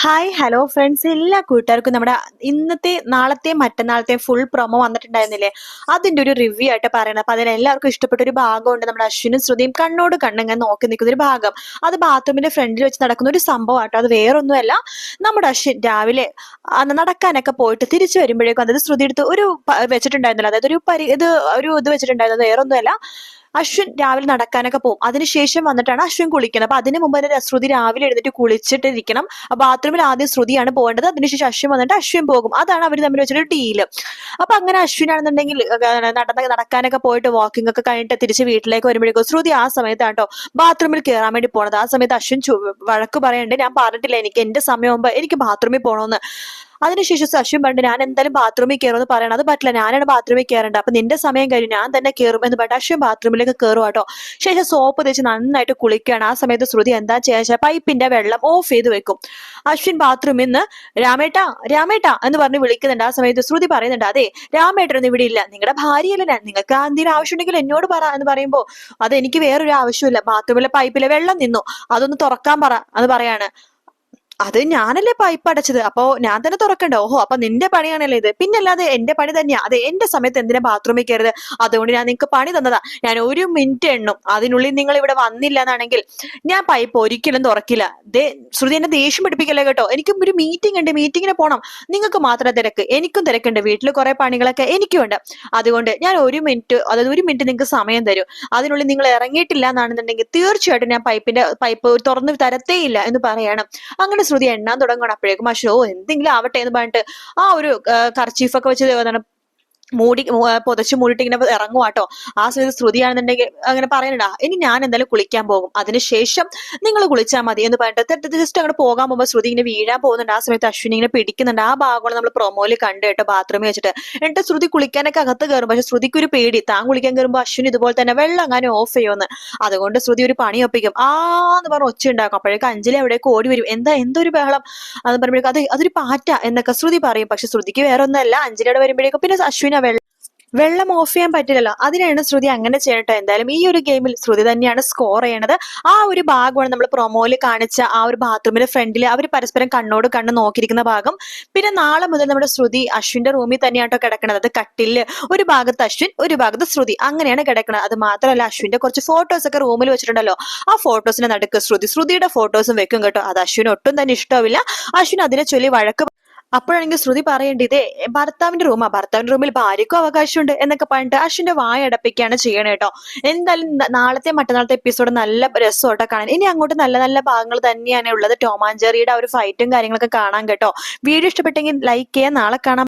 Hi hello friends, എല്ലാ കൂട്ടുകാർക്കും നമ്മുടെ ഇന്നത്തെ നാളത്തെ മറ്റന്നാളത്തെ ഫുൾ പ്രൊമോ വന്നിട്ടുണ്ടായിരുന്നില്ലേ, അതിന്റെ ഒരു റിവ്യൂ ആയിട്ട് പറയണം. അപ്പൊ അതിന് എല്ലാവർക്കും ഇഷ്ടപ്പെട്ട ഒരു ഭാഗമുണ്ട്. നമ്മുടെ അശ്വിനും ശ്രുതിയും കണ്ണോട് കണ്ണിങ്ങനെ നോക്കി നിൽക്കുന്ന ഒരു ഭാഗം. അത് ബാത്റൂമിന്റെ ഫ്രണ്ടിൽ വെച്ച് നടക്കുന്ന ഒരു സംഭവം ആട്ടോ. അത് വേറൊന്നുമല്ല, നമ്മുടെ അശ്വിൻ രാവിലെ നടക്കാനൊക്കെ പോയിട്ട് തിരിച്ചു വരുമ്പോഴേക്കും അതായത് ശ്രുതി എടുത്ത് ഒരു വെച്ചിട്ടുണ്ടായിരുന്നല്ലോ, അതായത് ഇത് വെച്ചിട്ടുണ്ടായിരുന്നത് വേറൊന്നുമല്ല. അശ്വിൻ രാവിലെ നടക്കാനൊക്കെ പോകും. അതിനുശേഷം വന്നിട്ടാണ് അശ്വിൻ കുളിക്കുന്നത്. അപ്പൊ അതിന് മുമ്പ് തന്നെ ശ്രുതി രാവിലെ എഴുന്നേറ്റ് കുളിച്ചിട്ടിരിക്കണം. ബാത്റൂമിൽ ആദ്യം ശ്രുതിയാണ് പോകേണ്ടത്. അതിനുശേഷം അശ്വിൻ വന്നിട്ട് അശ്വിൻ പോകും. അതാണ് അവർ തമ്മിൽ വെച്ചൊരു ഡീല്. അപ്പൊ അങ്ങനെ അശ്വിനാണെന്നുണ്ടെങ്കിൽ നടക്കാനൊക്കെ പോയിട്ട് വാക്കിംഗ് ഒക്കെ കഴിഞ്ഞിട്ട് തിരിച്ച് വീട്ടിലേക്ക് വരുമ്പോഴേക്കും ശ്രുതി ആ സമയത്താട്ടോ ബാത്റൂമിൽ കയറാൻ വേണ്ടി പോണത്. ആ സമയത്ത് അശ്വിൻ വഴക്ക് പറയണ്ട്, ഞാൻ പറഞ്ഞിട്ടില്ല എനിക്ക് എന്റെ സമയമാകുമ്പോ എനിക്ക് ബാത്റൂമിൽ പോകണമെന്ന്. അതിനുശേഷം അശ്വിൻ പറഞ്ഞു, ഞാൻ എന്തായാലും ബാത്റൂമിൽ കയറുമെന്ന് പറയണം. അത് പറ്റില്ല, ഞാനാണ് ബാത്റൂമിൽ കയറേണ്ടത്, അപ്പൊ നിന്റെ സമയം കഴിഞ്ഞു, ഞാൻ തന്നെ കയറും എന്ന് പറഞ്ഞിട്ട് അശ്വിൻ ബാത്റൂമിലേക്ക് കയറും കേട്ടോ. ശേഷം സോപ്പ് തേച്ച് നന്നായിട്ട് കുളിക്കുകയാണ്. ആ സമയത്ത് ശ്രുതി എന്താ ചെയ്യാ, പൈപ്പിന്റെ വെള്ളം ഓഫ് ചെയ്ത് വെക്കും. അശ്വിൻ ബാത്റൂമിൽ നിന്ന് രാമേട്ടാ രാമേട്ടാ എന്ന് പറഞ്ഞ് വിളിക്കുന്നുണ്ട്. ആ സമയത്ത് ശ്രുതി പറയുന്നുണ്ട്, അതെ രാമേട്ടനൊന്നും ഇവിടെ ഇല്ല, നിങ്ങളുടെ ഭാര്യയല്ല ഞാൻ, നിങ്ങൾക്ക് എന്തെങ്കിലും ആവശ്യമുണ്ടെങ്കിൽ എന്നോട് പറ എന്ന് പറയുമ്പോ, അത് എനിക്ക് വേറൊരു ആവശ്യമില്ല, ബാത്റൂമിലെ പൈപ്പിലെ വെള്ളം നിന്നു, അതൊന്ന് തുറക്കാൻ പറ എന്ന് പറയാണ്. അത് ഞാനല്ലേ പൈപ്പ് അടച്ചത്, അപ്പോ ഞാൻ തന്നെ തുറക്കണ്ടേ? ഓഹോ, അപ്പൊ നിന്റെ പണിയാണല്ലേ ഇത്? പിന്നല്ലാതെ എന്റെ പണി തന്നെയാ. അതെ, എന്റെ സമയത്ത് എന്തിനാ ബാത്റൂമിൽ കയറരുത്? അതുകൊണ്ട് ഞാൻ നിങ്ങൾക്ക് പണി തന്നതാ. ഞാൻ 1 മിനിറ്റ് എണ്ണും, അതിനുള്ളിൽ നിങ്ങൾ ഇവിടെ വന്നില്ല എന്നാണെങ്കിൽ ഞാൻ പൈപ്പ് ഒരിക്കലും തുറക്കില്ല. ശ്രുതി എന്നെ ദേഷ്യം പിടിപ്പിക്കല്ലേ കേട്ടോ. എനിക്കും ഒരു മീറ്റിംഗ് ഉണ്ട്, മീറ്റിങ്ങിന് പോണം. നിങ്ങൾക്ക് മാത്രം തിരക്ക്, എനിക്കും തിരക്കുണ്ട്, വീട്ടിൽ കുറെ പണികളൊക്കെ എനിക്കും ഉണ്ട്. അതുകൊണ്ട് ഞാൻ 1 മിനിറ്റ്, അതായത് 1 മിനിറ്റ് നിങ്ങൾക്ക് സമയം തരും. അതിനുള്ളിൽ നിങ്ങൾ ഇറങ്ങിയിട്ടില്ല എന്നാണെന്നുണ്ടെങ്കിൽ തീർച്ചയായിട്ടും ഞാൻ പൈപ്പ് തുറന്ന് തരത്തേയില്ല എന്ന് പറയണം. അങ്ങനെ ശ്രുതി എണ്ണാൻ തുടങ്ങണം. അപ്പോഴേക്കും എന്തെങ്കിലും ആവട്ടെ എന്ന് പറഞ്ഞിട്ട് ആ ഒരു കർച്ചീഫൊക്കെ വെച്ച് പുതച്ചു മൂടിയിട്ട് ഇങ്ങനെ ഇറങ്ങുവാട്ടോ. ആ സമയത്ത് ശ്രുതിയാണെന്നുണ്ടെങ്കിൽ അങ്ങനെ പറയണടാ, ഇനി ഞാൻ എന്തായാലും കുളിക്കാൻ പോകും, അതിനുശേഷം നിങ്ങൾ കുളിച്ചാൽ മതി എന്ന് പറഞ്ഞിട്ട് ജസ്റ്റ് അങ്ങോട്ട് പോകാൻ പോകുമ്പോൾ ശ്രുതി ഇങ്ങനെ വീഴാൻ പോകുന്നുണ്ട്. ആ സമയത്ത് അശ്വിനി ഇങ്ങനെ പിടിക്കുന്നുണ്ട്. ആ ഭാഗമാണ് നമ്മൾ പ്രൊമോയിൽ കണ്ടു കേട്ടോ, ബാത്റൂമിൽ വെച്ചിട്ട്. എന്നിട്ട് ശ്രുതി കുളിക്കാനൊക്കെ അകത്ത് കയറും. പക്ഷെ ശ്രുതിക്ക് ഒരു പേടി, താൻ കുളിക്കാൻ കയറുമ്പോൾ അശ്വിനി ഇതുപോലെ തന്നെ വെള്ളം അങ്ങനെ ഓഫ് ചെയ്യുമെന്ന്. അതുകൊണ്ട് ശ്രുതി ഒരു പണി ഒപ്പിക്കും. എന്ന് പറഞ്ഞ് ഒച്ച ഉണ്ടാക്കും. അപ്പോഴേക്കും അഞ്ജലി അവിടേക്ക് ഓടി വരും. എന്തൊരു ബഹളം എന്ന് പറയുമ്പോഴേക്കും അതൊരു പാറ്റ എന്നൊക്കെ ശ്രുതി പറയും. പക്ഷെ ശ്രുതിക്ക് വേറെ ഒന്നല്ല, അഞ്ജലിയുടെ വരുമ്പോഴേക്കും പിന്നെ അശ്വിന വെള്ളം ഓഫ് ചെയ്യാൻ പറ്റില്ലല്ലോ, അതിനാണ് ശ്രുതി അങ്ങനെ ചെയ്യട്ടെ. എന്തായാലും ഈ ഒരു ഗെയിമിൽ ശ്രുതി തന്നെയാണ് സ്കോർ ചെയ്യണത്. ആ ഒരു ഭാഗമാണ് നമ്മൾ പ്രൊമോയിൽ കാണിച്ച ആ ഒരു ബാത്റൂമിന്റെ ഫ്രണ്ടിൽ അവർ പരസ്പരം കണ്ണോട് കണ്ണ് നോക്കിയിരിക്കുന്ന ഭാഗം. പിന്നെ നാളെ മുതൽ നമ്മുടെ ശ്രുതി അശ്വിന്റെ റൂമിൽ തന്നെയാട്ടോ കിടക്കണത്. അത് കട്ടില് ഒരു ഭാഗത്ത് അശ്വിൻ, ഒരു ഭാഗത്ത് ശ്രുതി, അങ്ങനെയാണ് കിടക്കണത്. അത് മാത്രമല്ല, അശ്വിന്റെ കുറച്ച് ഫോട്ടോസ് ഒക്കെ റൂമിൽ വെച്ചിട്ടുണ്ടല്ലോ, ആ ഫോട്ടോസിന്റെ നടുക്ക് ശ്രുതിയുടെ ഫോട്ടോസും വെക്കും കേട്ടോ. അത് അശ്വിന് ഒട്ടും തന്നെ ഇഷ്ടമില്ല. അശ്വിൻ അതിനെ ചൊല്ലി വഴക്ക്. അപ്പോഴാണെങ്കിൽ ശ്രുതി പറയേണ്ടത്, ഇതേ ഭർത്താവിന്റെ റൂമിൽ ഭാര്യയ്ക്കും അവകാശമുണ്ട് എന്നൊക്കെ പറഞ്ഞിട്ട് അശ്വിന്റെ വായ അടപ്പിക്കുകയാണ് ചെയ്യണേ കേട്ടോ. എന്തായാലും നാളത്തെ മറ്റന്നാളത്തെ എപ്പിസോഡ് നല്ല രസമായിട്ടോ കാണാൻ. ഇനി അങ്ങോട്ട് നല്ല നല്ല ഭാഗങ്ങൾ തന്നെയാണ് ഉള്ളത്. ടോം ആൻഡ് ജെറിയുടെ ഒരു ഫൈറ്റും കാര്യങ്ങളൊക്കെ കാണാൻ കേട്ടോ. വീഡിയോ ഇഷ്ടപ്പെട്ടെങ്കിൽ ലൈക്ക് ചെയ്യാൻ. നാളെ കാണാം.